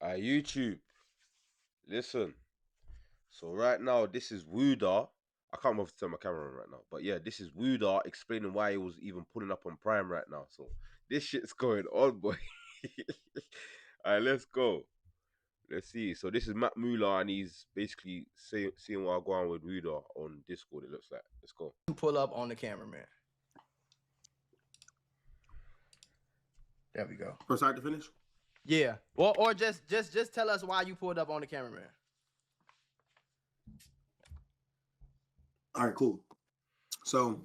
YouTube, listen. So right now, this is Wooda. I can't remember to turn my camera on right now, but yeah, this is Wooda explaining why he was even pulling up on Prime right now. So this shit's going on, boy. All right, let's go. Let's see. So this is Matt Muller, and he's basically seeing what I go on with Wooda on Discord. It looks like. Let's go. Pull up on the cameraman. There we go. From start to finish? Yeah. Or just tell us why you pulled up on the cameraman. All right, cool. So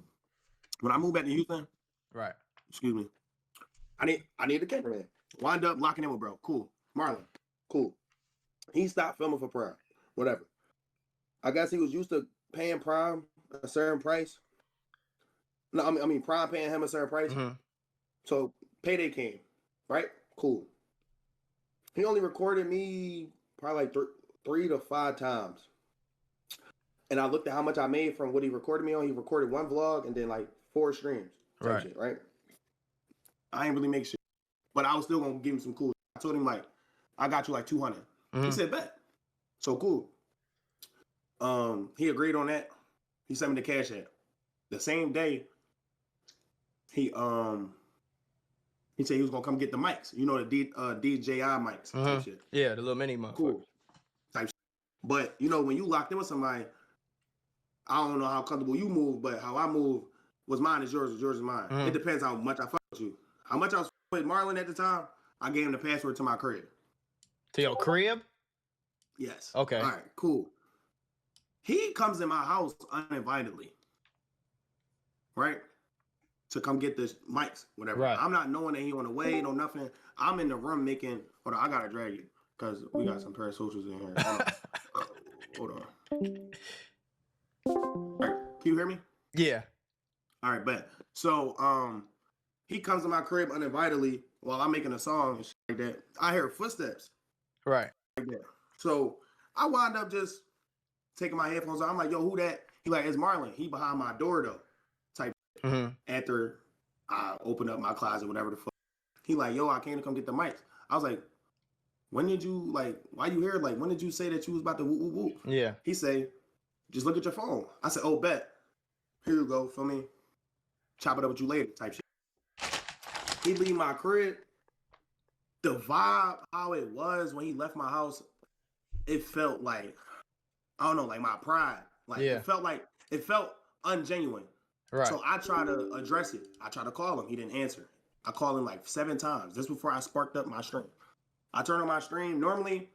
when I moved back to Houston, Right. excuse me, I need a cameraman. Wind up locking in with bro. Cool. Marlon. Cool. He stopped filming for Prime. Whatever. I guess he was used to paying Prime a certain price. No, I mean Prime paying him a certain price. Mm-hmm. So payday came, right? Cool. He only recorded me probably like 3 to 5 times. And I looked at how much I made from what he recorded me on. He recorded 1 vlog and then like 4 streams. Right. Shit, right? I ain't really make shit. But I was still going to give him some cool. I told him like, I got you like 200. Mm-hmm. He said, bet. So cool. He agreed on that. He sent me the cash app. The same day, he said he was gonna come get the mics. You know, the DJI mics type shit. Yeah, the little mini motherfuckers. Cool. Type shit. But you know, when you locked in with somebody, I don't know how comfortable you move, but how I move was mine is yours is mine. It depends how much I fuck with you. How much I was with Marlon at the time, I gave him the password to my crib. To your crib? Yes. Okay. All right, cool. He comes in my house uninvitedly. Right? To come get the mics, whatever. Right. I'm not knowing that he on the way, no nothing. I'm in the room making. Hold on, I gotta drag you because we got some parasocials in here. Hold on. All right, can you hear me? Yeah. All right, bet. So he comes to my crib uninvitedly while I'm making a song and shit like that. I hear footsteps. Right. Like that. So I wind up just taking my headphones off. I'm like, yo, who that? He like, it's Marlon. He behind my door though. Type. After I open up my closet, whatever the fuck. He like, yo, I came to come get the mics. I was like, when did you like? Why you here? Like, when did you say that you was about to whoop whoop whoop? Yeah. He say, just look at your phone. I said, oh, bet. Here you go. Feel me? Chop it up with you later. Type shit. He leave my crib. The vibe, how it was when he left my house, it felt like, I don't know, like my pride. Like it felt ungenuine. Right. So I try to address it. I try to call him. He didn't answer. I called him like 7 times. This before I sparked up my stream. I turn on my stream. Normally,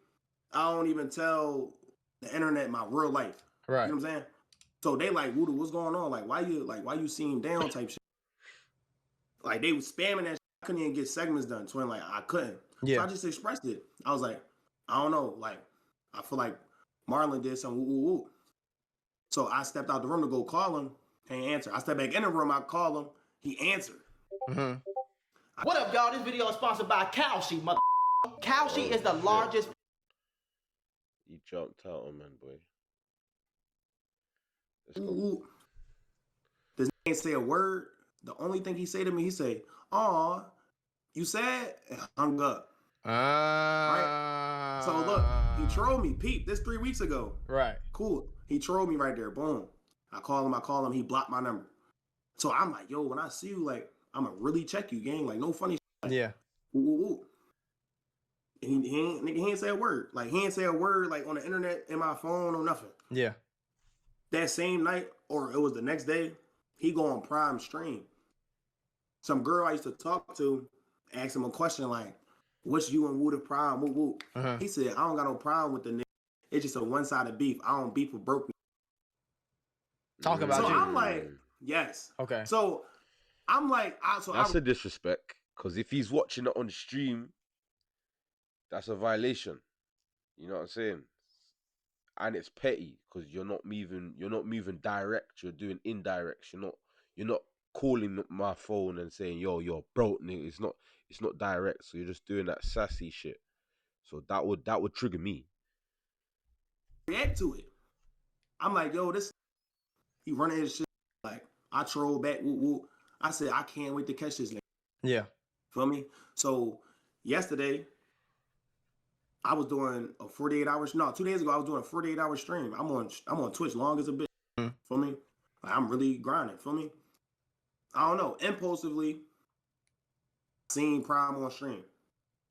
I don't even tell the internet my real life. Right. You know what I'm saying? So they like, Wooda, what's going on? Like, why you seem down type shit? Like they was spamming that shit. I couldn't even get segments done. Twin, like I couldn't. Yeah. So I just expressed it. I was like, I don't know. Like, I feel like Marlon did some woo woo woo. So I stepped out the room to go call him. He ain't answer. I stepped back in the room. I call him. He answered. What up, y'all? This video is sponsored by Cowshy, mother. Cowshy is the largest. He jumped out on man, boy. Let's Ooh, go. ooh. This man say a word. The only thing he say to me, he say, "Aw, you sad?" And hung up. Right. So look, he trolled me. Pete, this 3 weeks ago. Right. Cool. He trolled me right there. Boom. I call him. He blocked my number. So I'm like, yo, when I see you, like, I'ma really check you, gang. Like, no funny shit. Like, yeah. Ooh, ooh, ooh. And he ain't say a word. Like, he ain't say a word, like, on the internet, in my phone, or nothing. Yeah. That same night, or it was the next day, he go on Prime stream. Some girl I used to talk to asked him a question like, what's you and Wooda Prime? Woo woo. He said, I don't got no problem with the nigga. It's just a one-sided beef. I don't beef with broke. Talk about so you. I'm like, yes. Okay. So I'm like, that's a disrespect. Because if he's watching it on stream, that's a violation. You know what I'm saying? And it's petty because you're not moving direct. You're doing indirect. You're not calling my phone and saying, yo, you're broke, nigga. It's not direct. So you're just doing that sassy shit. So that would trigger me. React to it. I'm like, yo, this he running his shit. Like, I troll back, woo woo. I said, I can't wait to catch this nigga. Yeah. Feel me? So yesterday, I was doing a 48 hours. No, 2 days ago I was doing a 48-hour stream. I'm on Twitch long as a bitch. Feel me? Like, I'm really grinding. Feel me? I don't know. Impulsively seen Prime on stream,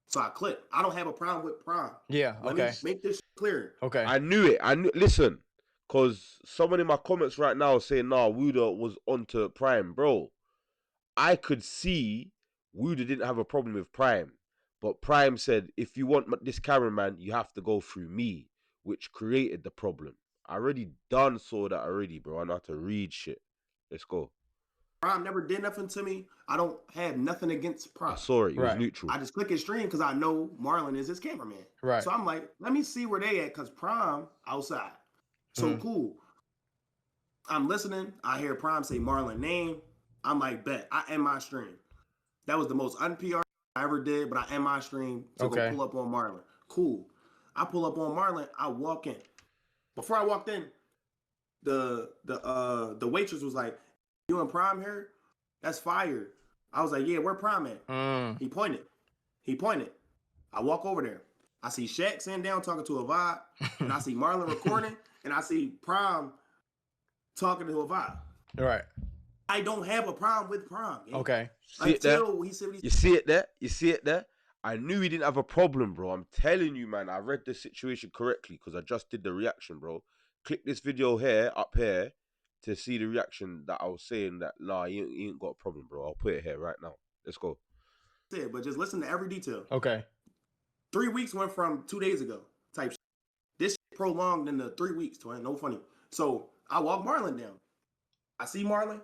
so I clicked. I don't have a problem with Prime. Yeah. Let Okay. me make this clear. Okay. I knew it. I knew. Listen, cause someone in my comments right now saying, "Nah, Wooda was onto Prime, bro." I could see Wooda didn't have a problem with Prime, but Prime said, "If you want this cameraman, you have to go through me," which created the problem. I already done saw that already, bro. I know how to read shit. Let's go. Prime never did nothing to me. I don't have nothing against I Prime. saw it. It was Right. neutral. I just click his stream because I know Marlon is his cameraman. Right. So I'm like, let me see where they at, because Prime outside. So cool. I'm listening. I hear Prime say Marlon name. I'm like, bet. I end my stream. That was the most un-PR I ever did, but I end my stream to go pull up on Marlon. Cool. I pull up on Marlon. I walk in. Before I walked in, the waitress was like, "You and Prime here? That's fire." I was like, "Yeah, where Prime at?" He pointed. I walk over there. I see Shaq sitting down talking to a vibe, and I see Marlon recording, and I see Prime talking to a vibe. Right. I don't have a problem with Prime. Yeah? Okay. See it there? Until he said what he You see it there? You see it there? I knew he didn't have a problem, bro. I'm telling you, man. I read the situation correctly because I just did the reaction, bro. Click this video here, up here, to see the reaction that I was saying that, nah, he ain't got a problem, bro. I'll put it here right now. Let's go. said, but just listen to every detail. Okay. 3 weeks went from 2 days ago type shit. This shit prolonged in the 3 weeks, twin. No funny. So I walk Marlon down. I see Marlon.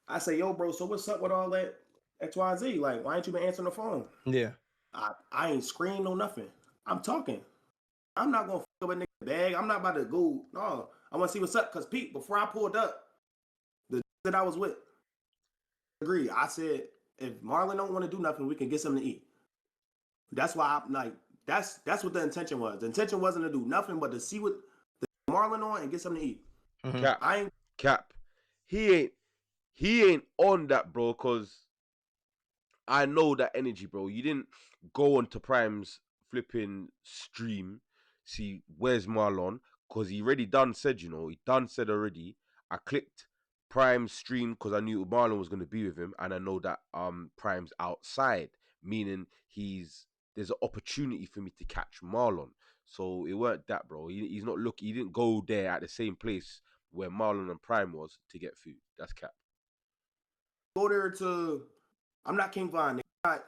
I say, yo, bro, so what's up with all that XYZ? Like, why ain't you been answering the phone? Yeah. I ain't screamed no nothing. I'm talking. I'm not gonna fuck up a nigga bag. I'm not about to go. No, I want to see what's up. Cause Pete, before I pulled up, the that I was with, agree. I said, if Marlon don't want to do nothing, we can get something to eat. That's why I'm like, that's what the intention was. The intention wasn't to do nothing but to see what the Marlon on and get something to eat. Cap. I ain't Cap. He ain't on that, bro, cause I know that energy, bro. You didn't go onto Prime's flipping stream, see where's Marlon, because he already done said, he done said already. I clicked Prime's stream because I knew Marlon was gonna be with him, and I know that Prime's outside, meaning there's an opportunity for me to catch Marlon. So it weren't that, bro. He's not looking. He didn't go there at the same place where Marlon and Prime was to get food. That's cap. go there to. I'm not King Von. Right.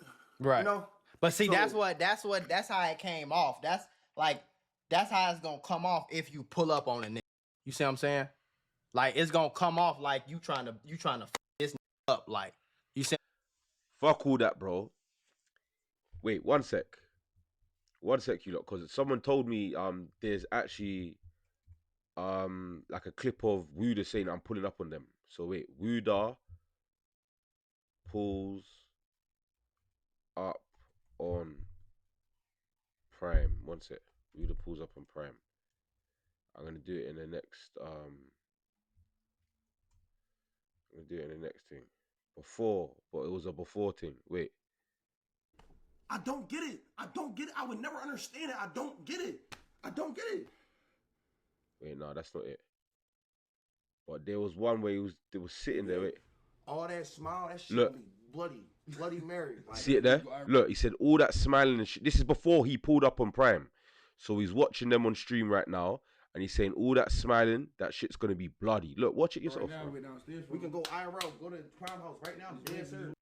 You know. But see, So- that's how it came off. That's how it's gonna come off if you pull up on a nigga. You see what I'm saying? Like it's gonna come off like you trying to f this nigga up. Like you see. Fuck all that, bro. Wait, one sec, you lot, because someone told me there's actually like a clip of Wooda saying I'm pulling up on them. So wait, Wooda pulls up on Prime. One sec. Wooda pulls up on Prime. I'm gonna do it in the next thing. Before, but it was a before thing. Wait. I don't get it. I would never understand it. I don't get it. Wait, no, that's not it. But there was one where they was sitting there. Wait. All that smile, that shit Look. gonna be bloody Mary. Like, See it there? Look, he said all that smiling and shit. This is before he pulled up on Prime. So he's watching them on stream right now. And he's saying all that smiling, that shit's going to be bloody. Look, watch it yourself. Right now, we can go IRL, go to the Prime House right now. Yes, sir.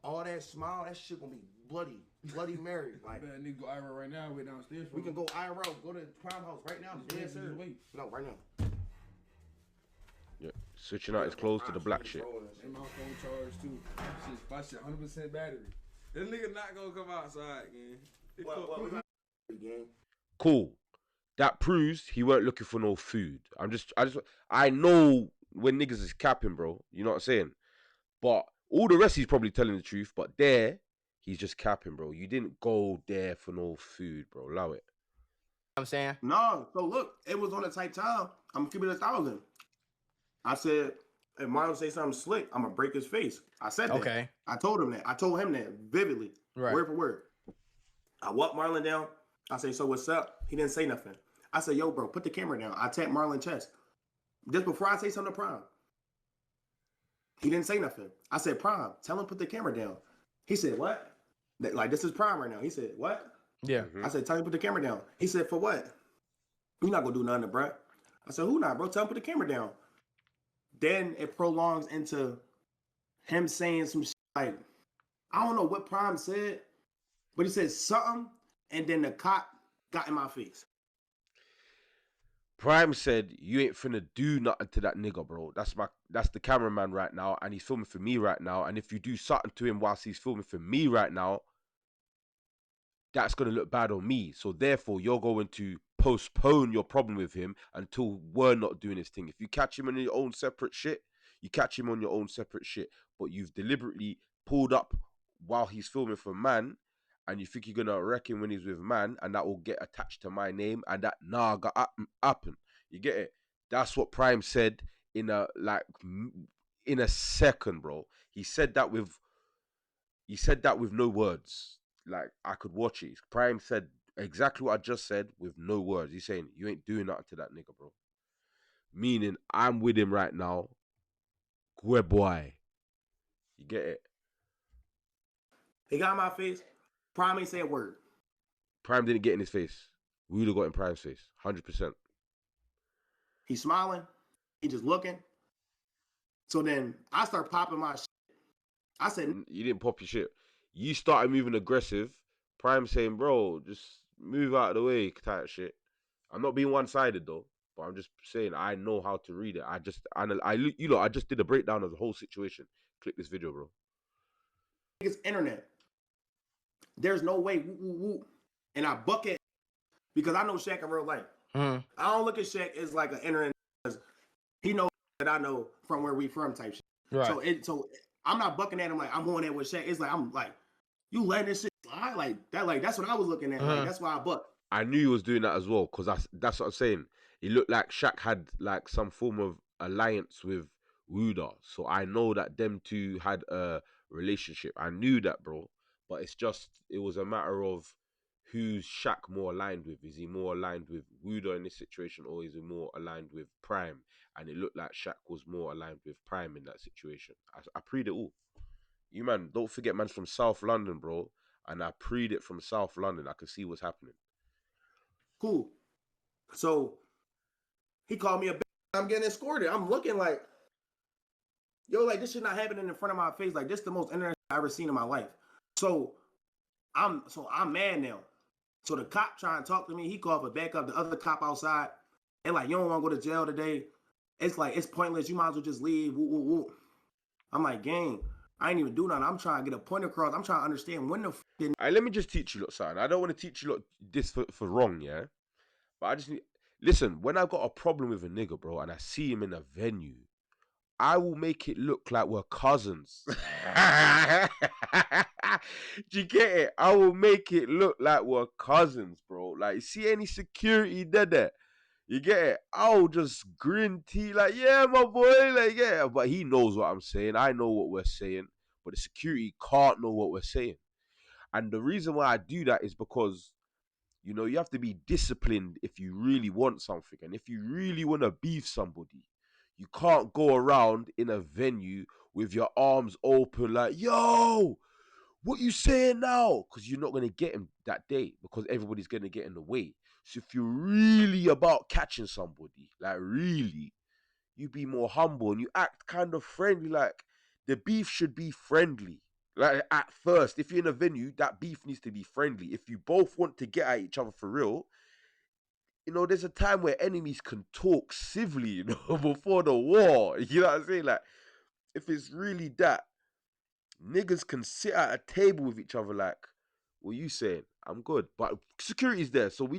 All that smile, that shit gonna be bloody Mary. Like, I need to go IRL right now. We're downstairs. we can go IRL, go to the Prime House right now. Yes, sir. No, right now. Yeah, switching out his clothes to the black shit. And my phone charged too. My shit 100% battery. This nigga not gonna come outside, gang. Cool. That proves he weren't looking for no food. I know when niggas is capping, bro. You know what I'm saying? But all the rest he's probably telling the truth. But there, he's just capping, bro. You didn't go there for no food, bro. Allow it. I'm saying. No, so look, it was on the type time. I'm gonna keep it 1,000. I said, if Marlon say something slick, I'm gonna break his face. I said that. Okay. I told him that. I told him that vividly, Right. word for word. I walked Marlon down. I say, so what's up? He didn't say nothing. I said, yo, bro, put the camera down. I tapped Marlon chest. Just before I say something to Prime. He didn't say nothing. I said, Prime, tell him put the camera down. He said, what? Like, this is Prime right now. He said, what? Yeah. I said, tell him put the camera down. He said, for what? You're not gonna do nothing to Brent. I said, who not, bro? Tell him put the camera down. Then it prolongs into him saying some shit like, I don't know what Prime said, but he said something, and then the cop got in my face. Prime said, "You ain't finna do nothing to that nigga, bro. That's the cameraman right now, and he's filming for me right now. And if you do something to him whilst he's filming for me right now, that's gonna look bad on me. So therefore, you're going to postpone your problem with him until we're not doing this thing. If you catch him on your own separate shit, you catch him on your own separate shit. But you've deliberately pulled up while he's filming for man, and you think you're gonna wreck him when he's with man, and that will get attached to my name, and that got happen. You get it? That's what Prime said in a second, bro. He said that with no words. Like, I could watch it. Prime said exactly what I just said with no words. He's saying, you ain't doing nothing to that nigga, bro. Meaning, I'm with him right now. Good boy. You get it? He got in my face. Prime ain't say a word. Prime didn't get in his face. We would have got in Prime's face. 100%. He's smiling. He just looking. So then I start popping my shit. I said, You didn't pop your shit. You started moving aggressive. Prime saying, bro, just move out of the way type shit. I'm not being one-sided though, but I'm just saying I know how to read it. I just did a breakdown of the whole situation. Click this video, bro. it's internet. There's no way. Woo, woo, woo. And I bucket because I know Shaq in real life. Mm-hmm. I don't look at Shaq as like an internet because he knows that I know from where we from type shit. Right. So I'm not bucking at him like I'm going there with Shaq. It's like I'm like, you letting this shit slide like that. Like that's what I was looking at. Like that's why I buck. I knew he was doing that as well because that's what I'm saying. It looked like Shaq had like some form of alliance with Wooda, so I know that them two had a relationship. I knew that, bro. But it was a matter of who's Shaq more aligned with. Is he more aligned with Wooda in this situation, or is he more aligned with Prime? And it looked like Shaq was more aligned with Prime in that situation. I preed it all. You man, don't forget, man's from South London, bro. And I preed it from South London. I can see what's happening. Cool. So he called me a bitch. I'm getting escorted. I'm looking like, yo, like this shit not happening in front of my face. Like this the most internet I've ever seen in my life. So I'm mad now. So the cop trying to talk to me, he called for backup. The other cop outside, and like, you don't want to go to jail today. It's like it's pointless. You might as well just leave. Woo, woo, woo. I'm like, gang, I ain't even do nothing. I'm trying to get a point across. I'm trying to understand when the Let me just teach you lot something. I don't want to teach you lot this for wrong, yeah? But I just need... Listen, when I've got a problem with a nigga, bro, and I see him in a venue, I will make it look like we're cousins. Do you get it? I will make it look like we're cousins, bro. Like, see any security there? You get it? I'll just grin tea like, yeah, my boy, like, yeah. But he knows what I'm saying. I know what we're saying. But the security can't know what we're saying. And the reason why I do that is because, you have to be disciplined if you really want something. And if you really want to beef somebody, you can't go around in a venue with your arms open like, yo, what you saying now? Because you're not going to get him that day because everybody's going to get in the way. So if you're really about catching somebody, like really, you be more humble and you act kind of friendly. Like, the beef should be friendly. Like, at first, if you're in a venue, that beef needs to be friendly. If you both want to get at each other for real, there's a time where enemies can talk civilly, before the war. You know what I'm saying? Like, if it's really that, niggas can sit at a table with each other like, what you saying? I'm good. But security's there. So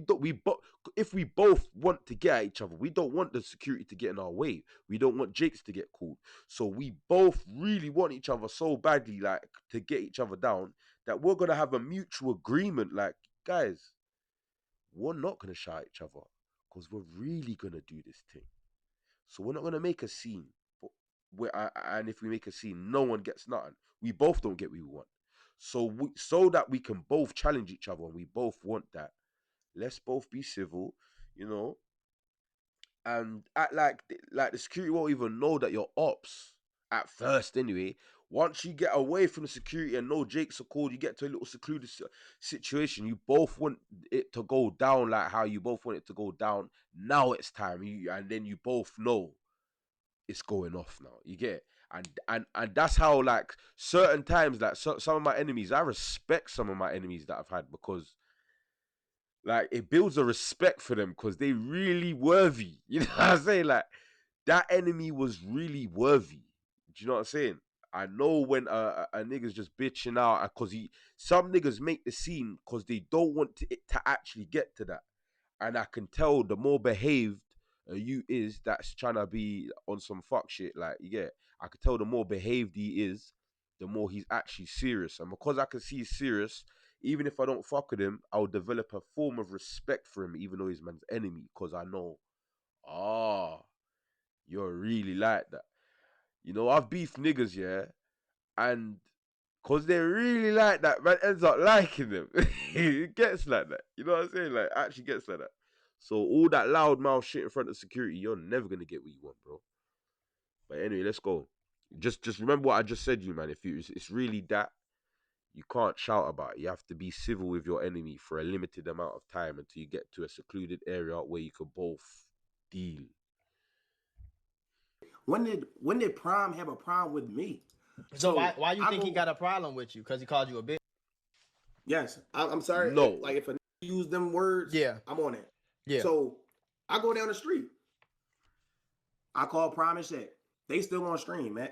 if we both want to get at each other, we don't want the security to get in our way. We don't want Jakes to get called. So we both really want each other so badly, like, to get each other down, that we're going to have a mutual agreement. Like, guys, we're not going to shout at each other because we're really going to do this thing. So we're not going to make a scene. And if we make a scene, no one gets nothing. We both don't get what we want. So that we can both challenge each other and we both want that. Let's both be civil, you know, and act like the security won't even know that you're ops at first anyway. Once you get away from the security and no Jakes are called, you get to a little secluded situation. You both want it to go down like how you both want it to go down. Now it's time, and then you both know it's going off now. You get it? And that's how like certain times like some of my enemies, I respect some of my enemies that I've had because like it builds a respect for them because they really worthy. You know what I'm saying? Like that enemy was really worthy. Do you know what I'm saying? I know when a nigga's just bitching out because some niggas make the scene because they don't want it to actually get to that. And I can tell the more behaved you is that's trying to be on some fuck shit. Like you get, I can tell the more behaved he is, the more he's actually serious. And because I can see he's serious, even if I don't fuck with him, I'll develop a form of respect for him, even though he's man's enemy, because I know, ah, you're really like that. You know, I've beefed niggas, yeah, and because they're really like that, man ends up liking them. It gets like that. You know what I'm saying? Like, actually gets like that. So all that loud mouth shit in front of security, you're never gonna get what you want, bro. But anyway, let's go. Just remember what I just said, you man. If you, it's really that you can't shout about it. You have to be civil with your enemy for a limited amount of time until you get to a secluded area where you can both deal. When did Prime have a problem with me? So why you I think he go, got a problem with you? Because he called you a bitch? yes, I'm sorry. No, If a use them words, Yeah. I'm on it. Yeah. So I go down the street. I call Prime and Shaq. They still on stream, man.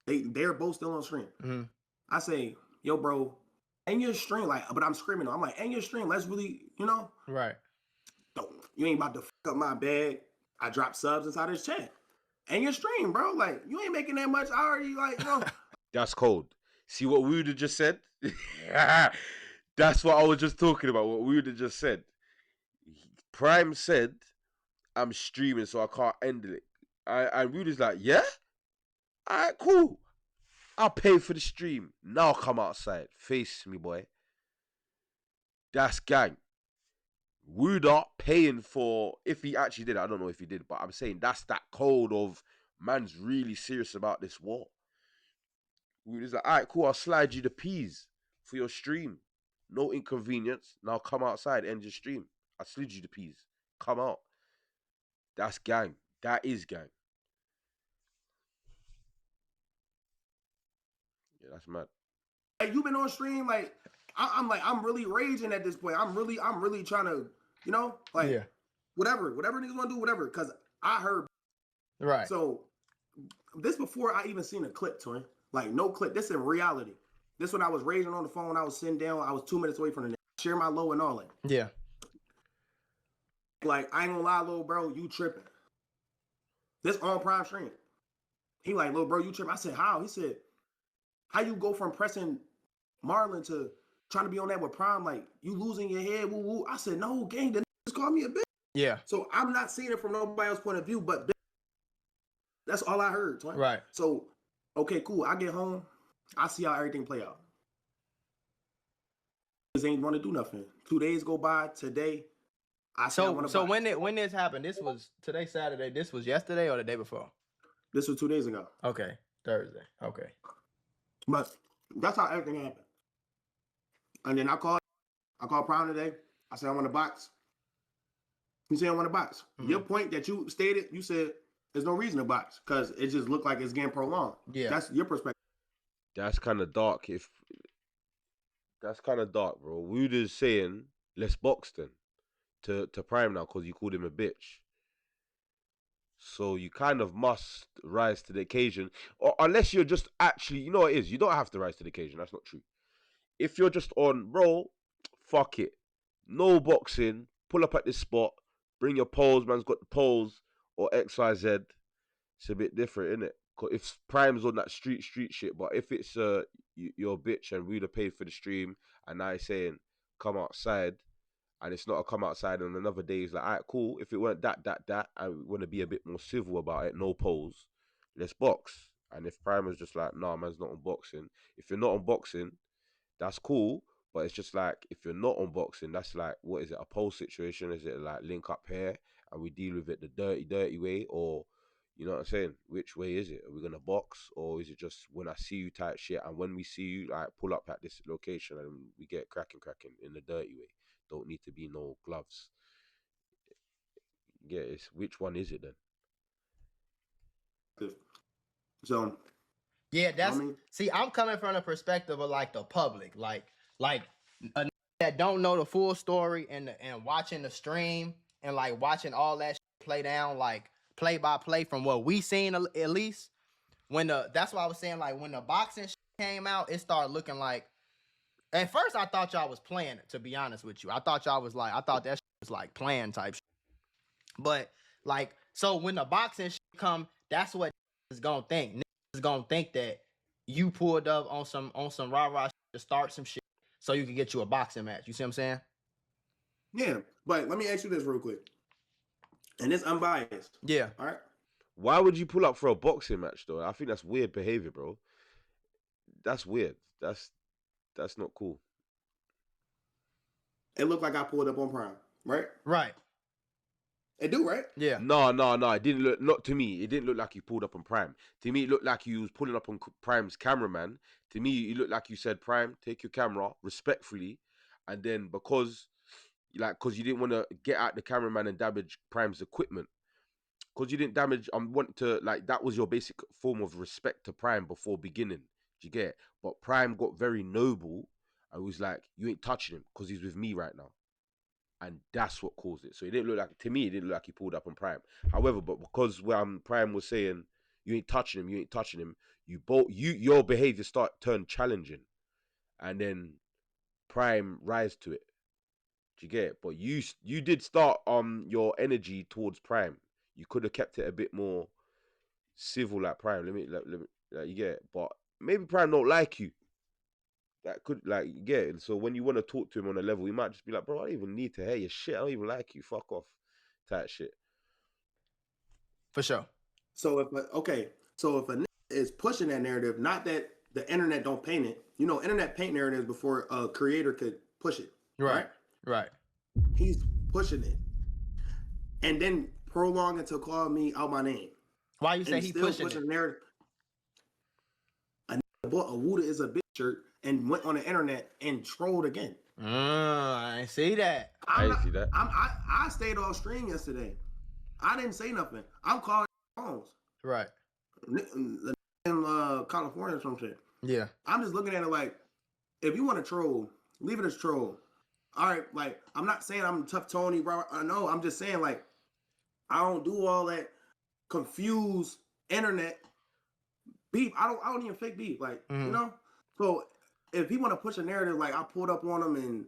They're both still on stream. Mm-hmm. I say, yo, bro, ain't your stream like? But I'm screaming. I'm like, ain't your stream? Let's really, Right. don't you ain't about to fuck up my bag. I drop subs inside this chat. Ain't your stream, bro. Like you ain't making that much. I already that's cold. See what Wooda just said? That's what I was just talking about. What Wooda just said. Prime said, "I'm streaming, so I can't end it." And Wooda's like, "Yeah, all right, cool. I'll pay for the stream. Now come outside. Face me, boy. That's gang. Wooda paying for, if he actually did it, I don't know if he did, but I'm saying that's that code of man's really serious about this war. Wooda's like, all right, cool, I'll slide you the peas for your stream. No inconvenience. Now come outside, end your stream. I slid you the peas. Come out. That's gang. That is gang. Yeah, that's mad. like you been on stream. Like I'm really raging at this point. I'm really trying to, Yeah. whatever niggas want to do, whatever. Cause I heard. Right. So this before I even seen a clip, Twin. Like no clip. This in reality. This when I was raging on the phone. I was sitting down. I was 2 minutes away from the share my low and all that. Yeah. Like I ain't gonna lie, little bro, you tripping. This on Prime stream. He like, little bro, you tripping. I said, how? He said, how you go from pressing Marlon to trying to be on that with Prime? Like you losing your head. Woo woo. I said, no, gang. The niggas called me a bitch. Yeah. So I'm not seeing it from nobody else's point of view, but that's all I heard. Twin. Right. So, okay, cool. I get home. I see how everything play out. Niggas ain't want to do nothing. 2 days go by. Today, I say I want to So when this happened, this was today Saturday. This was yesterday or the day before? This was 2 days ago. Okay. Thursday. Okay. But that's how everything happened. And then I called Prime today. I said I want a box. He said I want a box. Mm-hmm. Your point that you stated, you said there's no reason to box because it just looked like it's getting prolonged. Yeah. That's your perspective. That's kind of dark. That's kind of dark, bro. Wooda's saying let's box then to Prime now because you called him a bitch. So you kind of must rise to the occasion, or unless you're just actually, you know what it is. You don't have to rise to the occasion. That's not true. If you're just on, bro, fuck it. No boxing. Pull up at this spot. Bring your poles. Man's got the poles or XYZ. It's a bit different, isn't it? If Prime's on that street shit, but if it's you're a bitch and Wooda paid for the stream and I saying come outside and it's not a come outside and another day is like, alright, cool. If it weren't that, I want to be a bit more civil about it. No pose. Let's box. And if Prime is just like, nah, man's not on boxing. If you're not on boxing, that's cool. But it's just like if you're not unboxing, that's like what is it? A pole situation? Is it like link up here and we deal with it the dirty way, or you know what I'm saying? Which way is it? Are we gonna box, or is it just when I see you type shit, and when we see you like pull up at this location and we get cracking in the dirty way? Don't need to be no gloves. Yeah, it's which one is it then? So Yeah, I that's mean, see, I'm coming from the perspective of like the public, like a that don't know the full story and watching the stream and like watching all that play down like play by play from what we seen at least when the that's why I was saying like when the boxing came out, it started looking like at first I thought y'all was playing it, to be honest with you. I thought y'all was like I thought that was like playing type shit. But like so when the boxing come, that's what is gonna think. Is gonna think that you pulled up on some rah-rah to start some shit so you can get you a boxing match. You see what I'm saying? yeah. But let me ask you this real quick, and it's unbiased. Yeah. All right. Why would you pull up for a boxing match though? I think that's weird behavior, bro. That's weird. That's not cool. It looked like I pulled up on Prime, right? Right. It do, right? Yeah. No. It didn't look. Not to me. It didn't look like you pulled up on Prime. To me, it looked like you was pulling up on Prime's cameraman. To me, it looked like you said, "Prime, take your camera respectfully," and then because you didn't want to get out the cameraman and damage Prime's equipment. Because you didn't damage, want to like that was your basic form of respect to Prime before beginning. Do you get it? But Prime got very noble and was like, "You ain't touching him because he's with me right now," and that's what caused it. So it didn't look like, to me, it didn't look like he pulled up on Prime. However, but because Prime was saying, "You ain't touching him, you ain't touching him," your behavior turned challenging, and then Prime rise to it. Do you get it? But you did start your energy towards Prime. You could have kept it a bit more civil like Prime. Let me like, you get it. But maybe Prime don't like you. That could like you get it. So when you want to talk to him on a level, he might just be like, "Bro, I don't even need to hear your shit. I don't even like you. Fuck off." Type shit. For sure. So if a nigga is pushing that narrative, not that the internet don't paint it. You know, internet paint narratives before a creator could push it. Right. Right. He's pushing it, and then prolonging to call me out my name. Why you say And he still pushing it? the narrative. A nigga bought a Wooda is a bitch shirt and went on the internet and trolled again. I see that. I didn't see that. I stayed off stream yesterday. I didn't say nothing. I'm calling phones. Right. In California or some shit. Yeah. I'm just looking at it like, if you want to troll, leave it as troll. All right, like I'm not saying I'm tough Tony, bro. I know. I'm just saying like I don't do all that confused internet beef. I don't even fake beef, like you know. So if he want to push a narrative like I pulled up on him and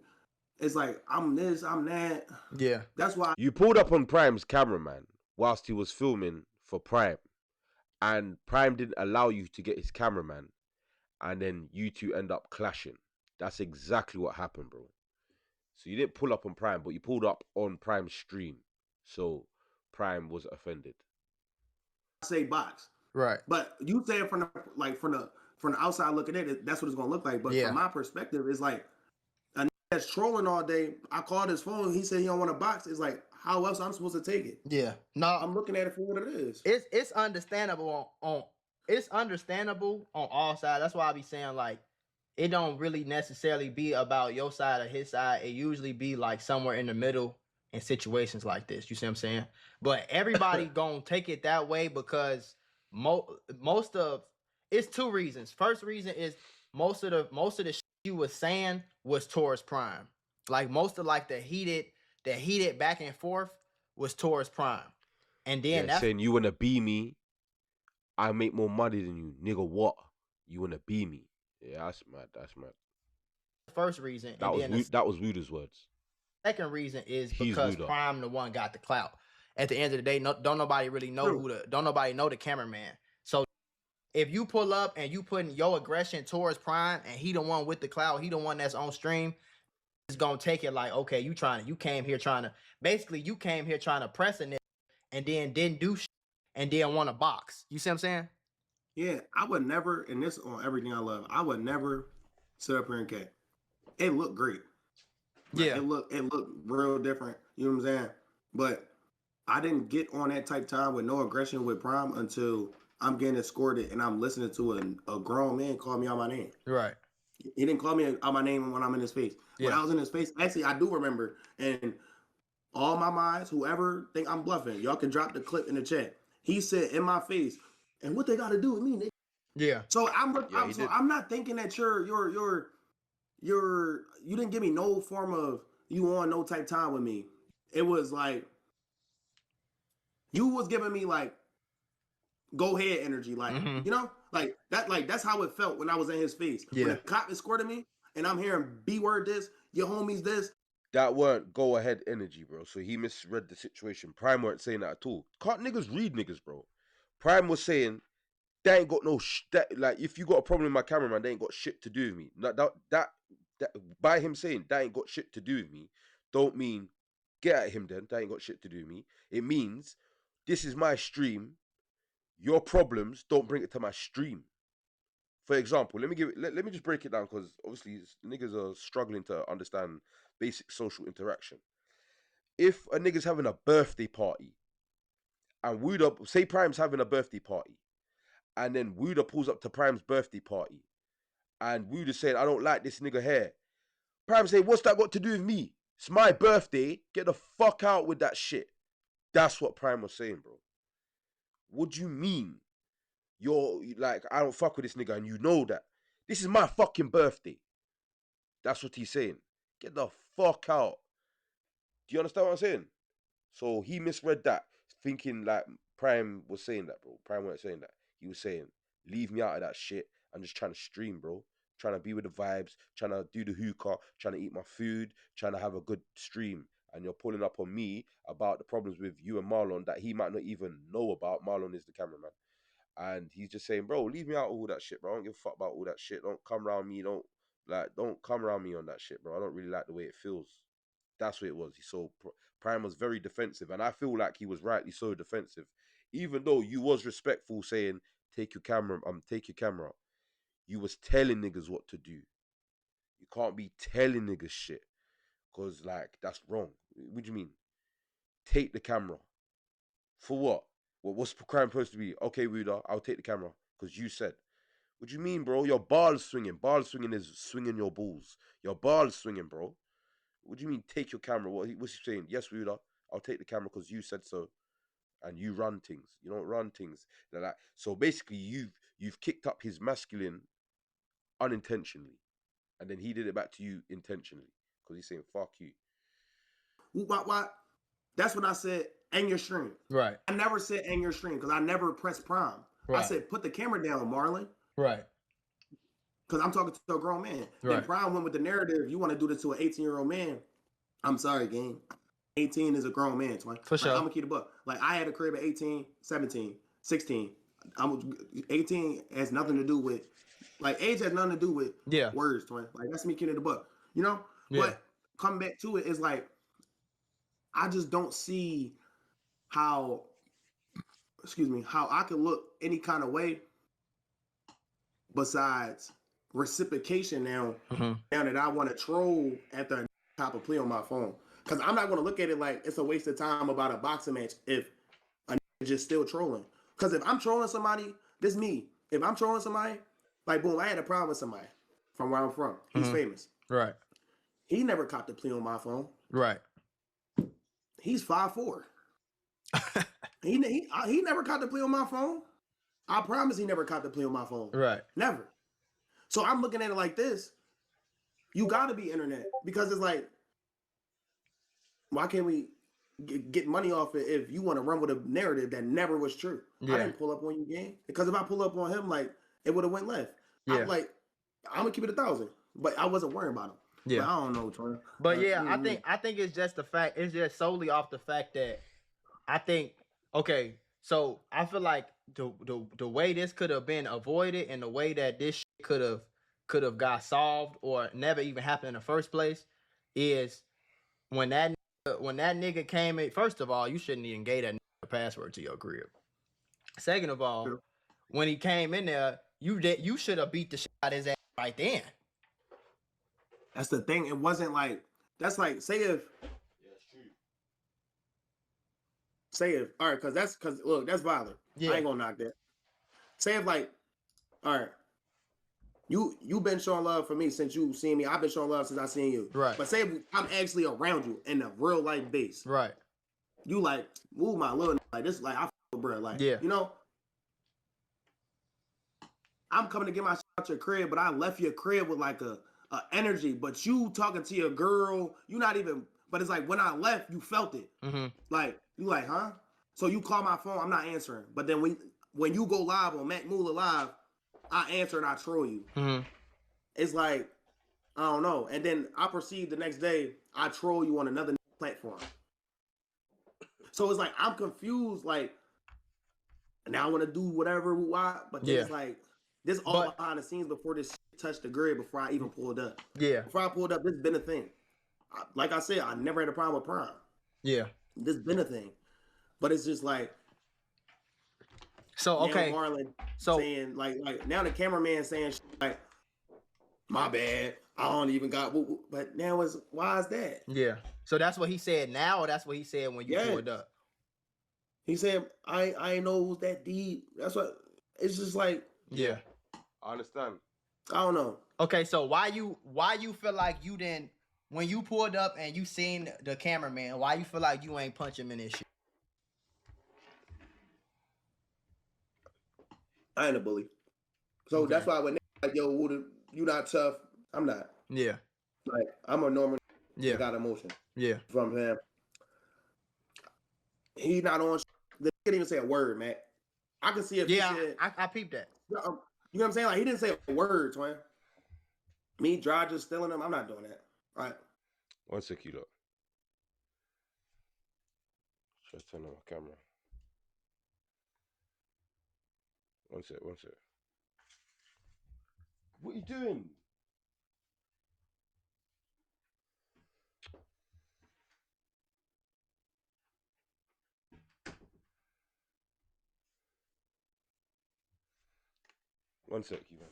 it's like I'm this, I'm that. Yeah. That's why You pulled up on Prime's cameraman whilst he was filming for Prime, and Prime didn't allow you to get his cameraman, and then you two end up clashing. That's exactly what happened, bro. So you didn't pull up on Prime, but you pulled up on Prime's stream. So Prime was offended. I say box. Right. But you say it from the outside looking at it, that's what it's gonna look like. But Yeah. from my perspective, it's like a nigga that's trolling all day. I called his phone. He said he don't want to box. It's like how else I'm supposed to take it? Yeah. No, I'm looking at it for what it is. it's understandable on it's understandable on all sides. That's why I be saying like it don't really necessarily be about your side or his side. It usually be like somewhere in the middle in situations like this. You see what I'm saying? But everybody gonna take it that way because most of it's two reasons. First reason is most of the shit you was saying was towards Prime. Like most of like the heated back and forth was towards Prime. And then that's saying you wanna be me, I make more money than you, nigga. What? You wanna be me? Yeah, that's mad. That's mad. the first reason. That And was then the that was Wooda's words. second reason is He's because Wooda. Prime the one got the clout. At the end of the day, don't nobody really know don't nobody know the cameraman. So if you pull up and you putting your aggression towards Prime and he the one with the clout, he the one that's on stream, is gonna take it like, okay, you came here trying to press a nigga and then didn't do shit and then want to box. You see what I'm saying? Yeah, I would never, and this on everything I love, I would never sit up here and cat. it looked great. Like, Yeah. it looked real different. You know what I'm saying? But I didn't get on that type time with no aggression with Prime until I'm getting escorted and I'm listening to a grown man call me out my name. Right. He didn't call me out my name when I'm in his face. When Yeah. I was in his face, actually, I do remember. And all my minds, whoever think I'm bluffing, y'all can drop the clip in the chat. He said in my face, and what they got to do with me, nigga? Yeah. So Yeah, he so did. I'm not thinking that you didn't give me no form of you on no type time with me. It was like you was giving me like go ahead energy, like Mm-hmm. you know, like that's how it felt when I was in his face. When Yeah. the cop escorted me and I'm hearing B word this, your homies this. That weren't go ahead energy, bro. So he misread the situation. Prime weren't saying that at all. Can't niggas read niggas, bro? Prime was saying they ain't got no like if you got a problem with my cameraman, they ain't got shit to do with me. That by him saying that ain't got shit to do with me, don't mean get at him then. That ain't got shit to do with me. It means this is my stream. Your problems don't bring it to my stream. For example, let me just break it down because obviously niggas are struggling to understand basic social interaction. If a nigga's having a birthday party and Wooda say Prime's having a birthday party and then Wooda pulls up to Prime's birthday party and Wooda's saying, I don't like this nigga here. Prime say, what's that got to do with me? It's my birthday. Get the fuck out with that shit. That's what Prime was saying, bro. What do you mean? You're like, I don't fuck with this nigga and you know that. This is my fucking birthday. That's what he's saying. Get the fuck out. Do you understand what I'm saying? So he misread that, thinking like Prime was saying that, bro. Prime wasn't saying that. He was saying, leave me out of that shit. I'm just trying to stream, bro. Trying to be with the vibes, trying to do the hookah, trying to eat my food, trying to have a good stream. And you're pulling up on me about the problems with you and Marlon that he might not even know about. Marlon is the cameraman. And he's just saying, bro, leave me out of all that shit, bro. I don't give a fuck about all that shit. Don't come around me. Don't come around me on that shit, bro. I don't really like the way it feels. That's what it was. So Prime was very defensive, and I feel like he was rightly so defensive, even though you was respectful, saying take your camera, take your camera. You was telling niggas what to do. You can't be telling niggas shit, cause like that's wrong. What do you mean? Take the camera for what? What's Prime supposed to be? Okay, Wooda, I'll take the camera because you said. What do you mean, bro? Your ball swinging. Ball swinging is swinging your balls. Your ball swinging, bro. What do you mean take your camera? What's he saying? Yes, Wooda, I'll take the camera because you said so. And you run things. You don't run things. Like so basically you've kicked up his masculine unintentionally. And then he did it back to you intentionally. Because he's saying, fuck you. What? That's what I said. And your stream. Right. I never said and your stream because I never pressed Prime. Right. I said put the camera down, Marlon. Right. Because I'm talking to a grown man. Right. Then Prime went with the narrative. You want to do this to an 18-year-old man? I'm sorry, gang. 18 is a grown man, twin. For sure. I'm gonna keep the buck. Like I had a crib at 18, 17, 16. 18 has nothing to do with like age has nothing to do with words, twin. Like that's me keeping the buck. You know? Yeah. But coming back to it is like I just don't see how how I could look any kind of way besides reciprocation now that I want to troll after a cop a plea on my phone. Because I'm not going to look at it like it's a waste of time about a boxing match if a nigga just still trolling. Because if I'm trolling somebody, this me. If I'm trolling somebody, like boom, I had a problem with somebody from where I'm from. He's famous. Right. He never copped a plea on my phone. Right. He's 5'4". he never copped a plea on my phone. I promise he never copped a plea on my phone. Right. Never. So I'm looking at it like this. You got to be internet because it's like, why can't we get money off it if you want to run with a narrative that never was true? Yeah. I didn't pull up on you, gang. Because if I pull up on him, like it would have went left. Yeah. I'm gonna keep it 1,000, but I wasn't worrying about him. Yeah. But I don't know, Troy. But yeah, I think it's just the fact. It's just solely off the fact that I think okay. So I feel like the way this could have been avoided and the way that this shit could have got solved or never even happened in the first place is when that nigga came in. First of all, you shouldn't even gave that nigga a password to your crib. Second of all, when he came in there, you should have beat the shit out of his ass right then. That's the thing. It wasn't like that's like say if all right, because look, that's violent. Yeah. I ain't gonna knock that. Say if like, all right, you been showing love for me since you seen me. I've been showing love since I seen you. Right. But say if I'm actually around you in a real life base. Right. You like move my little like this like I with bro like Yeah. you know. I'm coming to get my shit out your crib, but I left your crib with like a energy. But you talking to your girl, you not even. But it's like when I left, you felt it. Mm-hmm. Like you like, huh? So you call my phone, I'm not answering. But then when you go live on Mac Moolah Live, I answer and I troll you. Mm-hmm. It's like I don't know. And then I proceed the next day, I troll you on another platform. So it's like I'm confused. Like now I want to do whatever, why? But then it's like this all behind the scenes before this shit touched the grid. Before I even pulled up. Yeah. Before I pulled up, this been a thing. Like I said, I never had a problem with Prime. Yeah. This been a thing, but it's just like. So okay. Now Marlon saying like now the cameraman saying shit like, my bad, I don't even got. But now it's why is that? Yeah. So that's what he said now, or that's what he said when you pulled up. He said I ain't know it was that deep. That's what it's just like. Yeah. I understand. I don't know. Okay, so why you feel like you didn't when you pulled up and you seen the cameraman? Why you feel like you ain't punch him in his shit? I ain't a bully. So that's why when they like, yo, Wooda, you not tough. I'm not. Yeah. Like, I'm a normal. Yeah. Got emotion. Yeah. From him. He not on. They didn't even say a word, man. I can see if he said. I peeped that. You know what I'm saying? Like, he didn't say a word, twin. Me, Dry just stealing him. I'm not doing that. All right. One sec, you lot. Just turn on my camera. One sec. What are you doing? One sec, you man.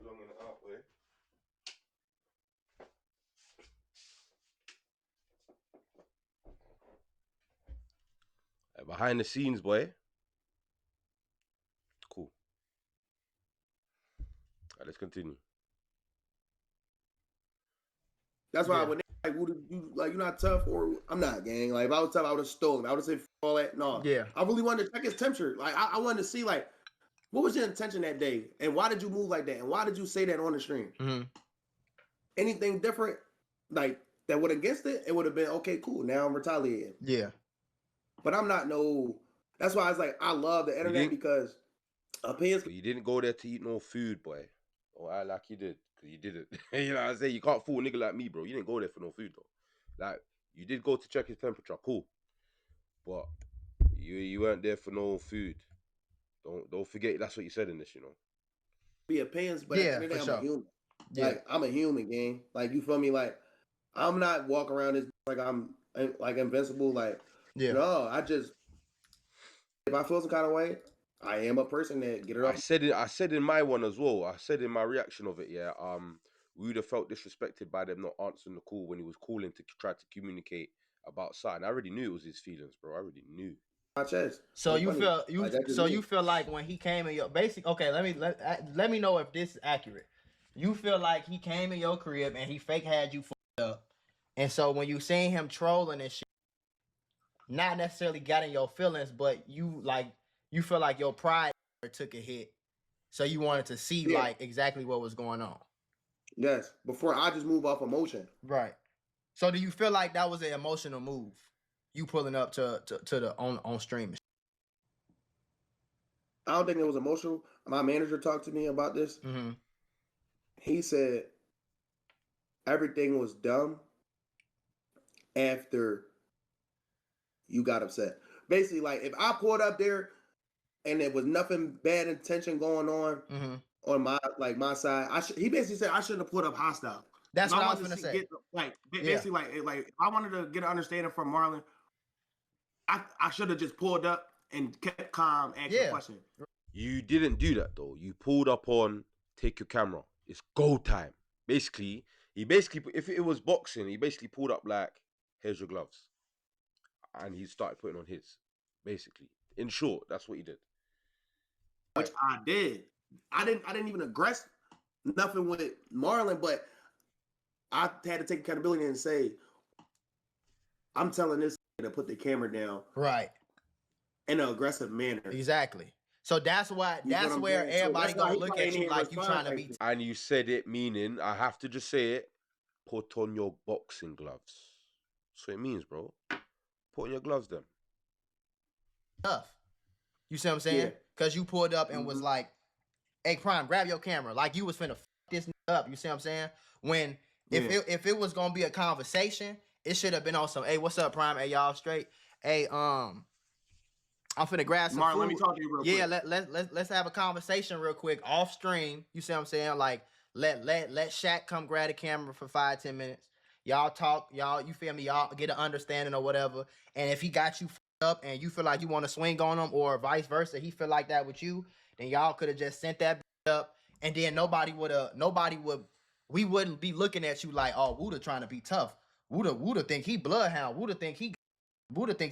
Long in the out way. Behind the scenes, boy. Cool. Alright, let's continue. That's why when they like, you not tough, or I'm not, gang. Like, if I was tough, I would have stolen. I would have said all that. No. Yeah. I really wanted to check his temperature. Like, I wanted to see, like, what was your intention that day? And why did you move like that? And why did you say that on the stream? Mm-hmm. Anything different, like, that would against it, it would have been, okay, cool. Now I'm retaliating. Yeah. But I'm not that's why I was like, I love the internet because opinions. But you didn't go there to eat no food, boy. Or I like you did. Because you did it. You know what I'm saying? You can't fool a nigga like me, bro. You didn't go there for no food, though. Like, you did go to check his temperature. Cool. But you weren't there for no food. Don't forget that's what you said in this, you know. Be opinions, but yeah, at the end of the day, sure. I'm a human. Yeah. Like, I'm a human, gang. Like, you feel me? Like, I'm not walking around this like I'm like invincible. Like, no, if I feel some kind of way, I am a person that get it off. I said in my one as well. I said in my reaction of it, yeah. Wooda felt disrespected by them not answering the call when he was calling to try to communicate about something. I already knew it was his feelings, bro. I already knew. My chest. So you feel like when he came in your okay, let me know if this is accurate. You feel like he came in your crib and he fake had you fucked up, and so when you seen him trolling and shit, not necessarily got in your feelings, but you feel like your pride took a hit, so you wanted to see like exactly what was going on. Yes, before I just move off emotion. Right. So do you feel like that was an emotional move? You pulling up to the on stream? I don't think it was emotional. My manager talked to me about this. Mm-hmm. He said everything was dumb after you got upset. Basically, like, if I pulled up there and there was nothing bad intention going on on my side, he basically said I shouldn't have put up hostile. That's what I was gonna say. Basically, like if I wanted to get an understanding from Marlon, I should have just pulled up and kept calm, asking questions. You didn't do that though. You pulled up on take your camera. It's go time. Basically, if it was boxing, he basically pulled up like, here's your gloves, and he started putting on his. Basically, in short, that's what he did. which I did. I didn't even aggress nothing with Marlon, but I had to take accountability and say, I'm telling this to put the camera down Right. in an aggressive manner. Exactly. So that's why You know that's what I'm where saying? So everybody that's why gonna he look probably at you didn't like you respond trying to like be that. And you said it, meaning I have to just say it. Put on your boxing gloves. That's what it means, bro. Put on your gloves, then. tough. You see what I'm saying? Yeah. Because you pulled up and was Mhm. like, "Hey, Prime, grab your camera," like you was finna this up. You see what I'm saying? When if Yeah. if it was gonna be a conversation, it should have been on some. Hey, what's up, Prime? Hey, y'all straight? Hey, I'm finna grab some Marlon, food. let me talk to you real Yeah, quick. let's have a conversation real quick off stream. You see what I'm saying? Like let Shaq come grab the camera for 5-10 minutes. Y'all talk, y'all. You feel me? Y'all get an understanding or whatever. And if he got you up and you feel like you want to swing on him, or vice versa, he feel like that with you, then y'all could have just sent that up, and then we wouldn't be looking at you like, oh, Wooda trying to be tough. Wooda think he bloodhound. Wooda think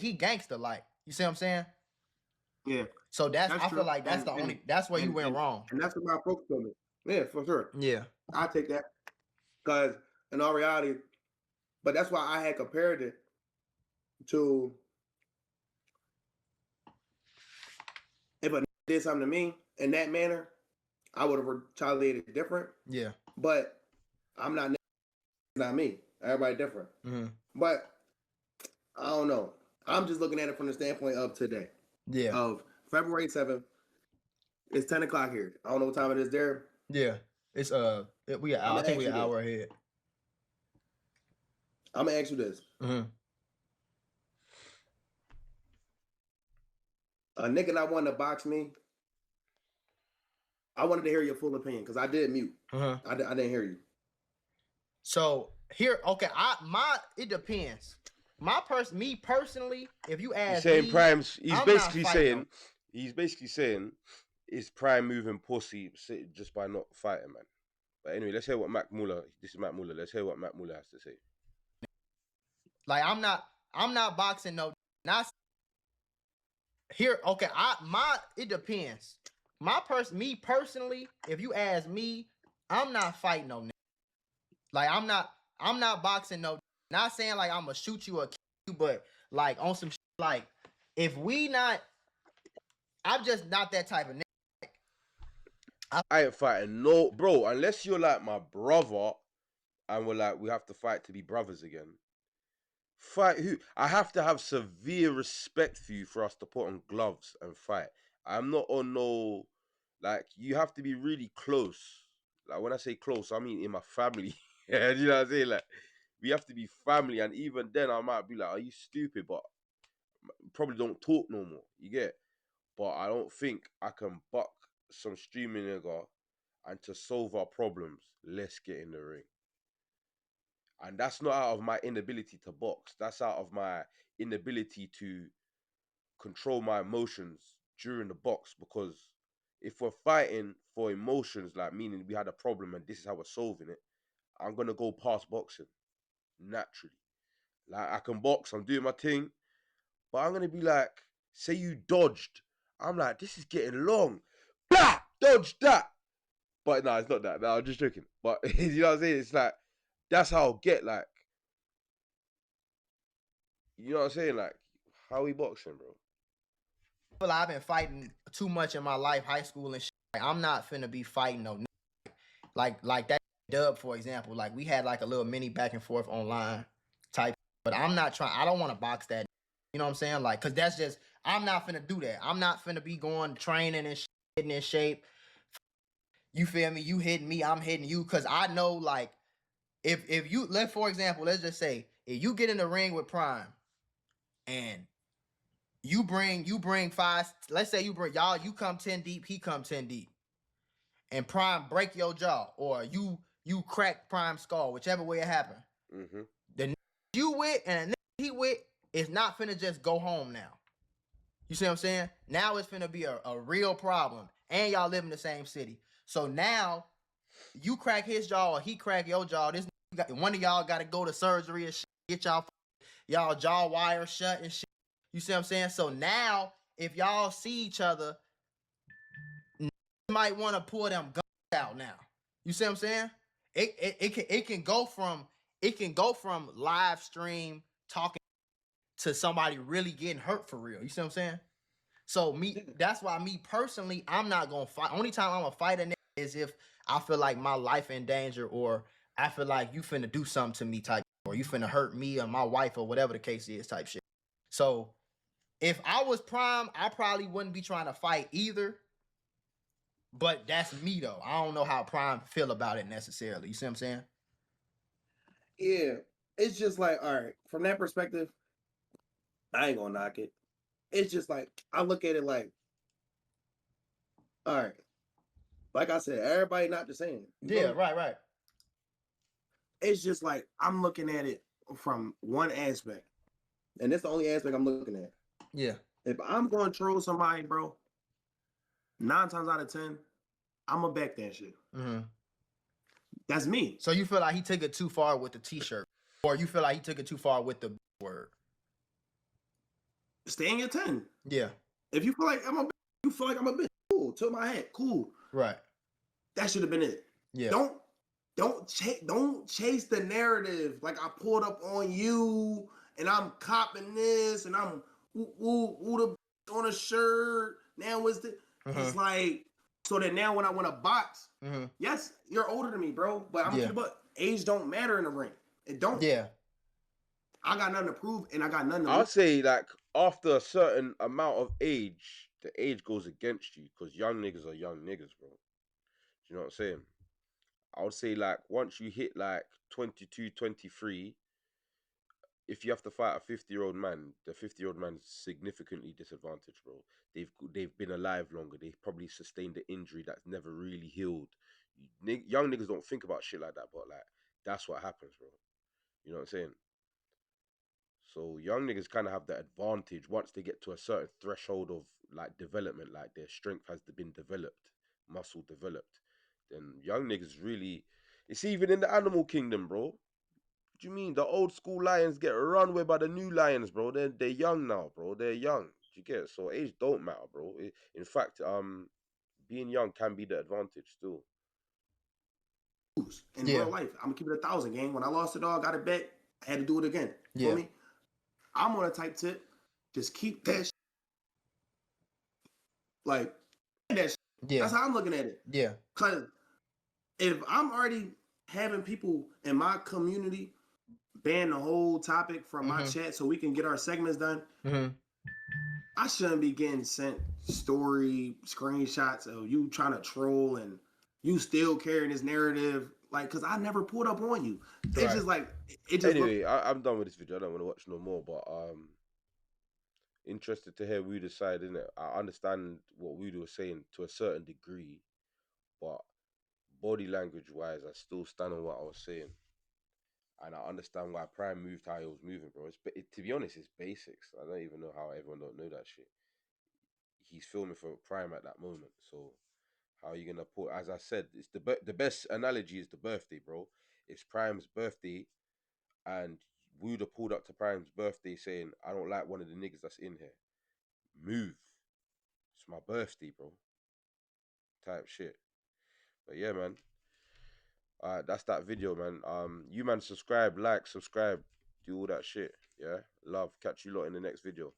he gangster. Like, you see what I'm saying? Yeah, So that's I feel true. like that's where you went wrong. And that's what my folks told me. Yeah, for sure. Yeah. I take that because in all reality, but that's why I had compared it to if a did something to me in that manner, I would have retaliated different. Yeah. But I'm not. Not me. Everybody different. Mm-hmm. But I don't know. I'm just looking at it from the standpoint of today. Yeah. Of February 7th. It's 10 o'clock here. I don't know what time it is there. Yeah. It's we I'm I gonna think ask we you an this. hour ahead. I'm gonna ask you this. Mm-hmm. A nigga that wanted to box me. I wanted to hear your full opinion because I did mute. Mm-hmm. I didn't hear you. So here, okay, it depends. Me personally, if you He's ask saying me, Prime's. I'm not fighting He's basically saying, is Prime moving pussy just by not fighting, man? But anyway, let's hear what Mac Muller. This is Mac Muller. Let's hear what Mac Muller has to say. like I'm not boxing no. Not here. Okay, it depends. Me personally, if you ask me, I'm not fighting no. Like I'm not boxing no. Not saying like I'm gonna shoot you or kill you, but like on some like if we not, I'm just not that type of nigga. I ain't fighting no, bro, unless you're like my brother, and we have to fight to be brothers again. Fight who? I have to have severe respect for you for us to put on gloves and fight. I'm not on no, like, you have to be really close. Like, when I say close, I mean in my family. Yeah, you know what I'm saying? Like, we have to be family, and even then, I might be like, "Are you stupid?" But probably don't talk no more. You get? But I don't think I can buck some streaming nigga, and to solve our problems, let's get in the ring. And that's not out of my inability to box. That's out of my inability to control my emotions during the box. Because if we're fighting for emotions, like meaning we had a problem and this is how we're solving it, I'm gonna go past boxing naturally. Like, I can box, I'm doing my thing, but I'm gonna be like, say you dodged. I'm like, this is getting long. Blah! Dodge that. But no, it's not that. No, I'm just joking. But you know what I'm saying? It's like, that's how I'll get, like, you know what I'm saying? Like, how we boxing, bro? Well, I've been fighting too much in my life, high school and shit. Like, I'm not finna be fighting no like that dub, for example. Like we had like a little mini back and forth online type, but I'm not trying. I don't want to box that. You know what I'm saying? Like, cause that's just I'm not finna do that. I'm not finna be going training and shit, getting in shape. You feel me? You hitting me, I'm hitting you. Cause I know like if you for example, let's just say if you get in the ring with Prime and you bring five, let's say you come 10 deep, he come 10 deep, and Prime break your jaw, or you crack Prime skull, whichever way it happened. Mm-hmm. The you with and the he with is not finna just go home now. You see what I'm saying? Now it's finna be a real problem. And y'all live in the same city. So now you crack his jaw or he crack your jaw, one of y'all got to go to surgery and shit, get y'all jaw wire shut and shit. You see what I'm saying? So now, if y'all see each other, you might want to pull them guns out now. You see what I'm saying? It can go from live stream talking to somebody really getting hurt for real. You see what I'm saying? So that's why me personally, I'm not gonna fight. Only time I'm gonna fight a nigga is if I feel like my life in danger, or I feel like you finna do something to me type, or you finna hurt me or my wife or whatever the case is type shit. So if I was Prime, I probably wouldn't be trying to fight either. But that's me though. I don't know how Prime feel about it necessarily. You see what I'm saying? Yeah, it's just like, all right, from that perspective, I ain't gonna knock it. It's just like, I look at it like, all right, like I said, everybody not the same. Yeah, right. It's just like, I'm looking at it from one aspect, and that's the only aspect I'm looking at. Yeah. If I'm gonna troll somebody, bro, 9 times out of 10, I'm gonna back that shit. Mm-hmm. That's me. So you feel like he took it too far with the t-shirt, or you feel like he took it too far with the word? Stay in your 10. Yeah. If you feel like I'm a bitch, you feel like I'm a bitch, cool. Tilt my hat, cool. Right. That should have been it. Yeah. Don't chase the narrative like I pulled up on you and I'm copping this and I'm the on a shirt. Now it's it's like, so that now when I want to box, yes, you're older than me, bro, but I'm but age don't matter in the ring. It don't. Yeah. I got nothing to prove and I got nothing to I'll lose. say, like, after a certain amount of age, the age goes against you, because young niggas are young niggas, bro. Do you know what I'm saying? I would say, like, once you hit like 22, 23, if you have to fight a 50-year-old man, the 50-year-old man's significantly disadvantaged, bro. They've been alive longer. They've probably sustained an injury that's never really healed. Young niggas don't think about shit like that, but like, that's what happens, bro. You know what I'm saying? So young niggas kind of have that advantage once they get to a certain threshold of like development, like their strength has been developed, muscle developed. Then young niggas really, it's even in the animal kingdom, bro. What do you mean? The old school lions get run with by the new lions, bro. They're young now, bro. They're young. Do you get it? So age don't matter, bro. In fact, being young can be the advantage still. In real life, I'm gonna keep it 1,000, gang. When I lost it all, got it back, I had to do it again. You feel me? I'm on a type tip. Just keep that like that shit. Yeah. That's how I'm looking at it. Yeah. Cause if I'm already having people in my community ban the whole topic from my chat so we can get our segments done, I shouldn't be getting sent story screenshots of you trying to troll and you still carrying this narrative. Like, cause I never pulled up on you. It's just like, it just Anyway, I'm done with this video. I don't want to watch no more, but interested to hear Wooda's side, innit? I understand what Wooda was saying to a certain degree, but body language wise, I still stand on what I was saying. And I understand why Prime moved how he was moving, bro. To be honest, it's basics. I don't even know how everyone don't know that shit. He's filming for Prime at that moment, so how are you gonna put? As I said, it's the best analogy is the birthday, bro. It's Prime's birthday, and Wooda pulled up to Prime's birthday saying, "I don't like one of the niggas that's in here. Move. It's my birthday, bro." Type shit. But yeah, man. That's that video, man. You man, subscribe, like, subscribe, do all that shit. Yeah, love. Catch you lot in the next video.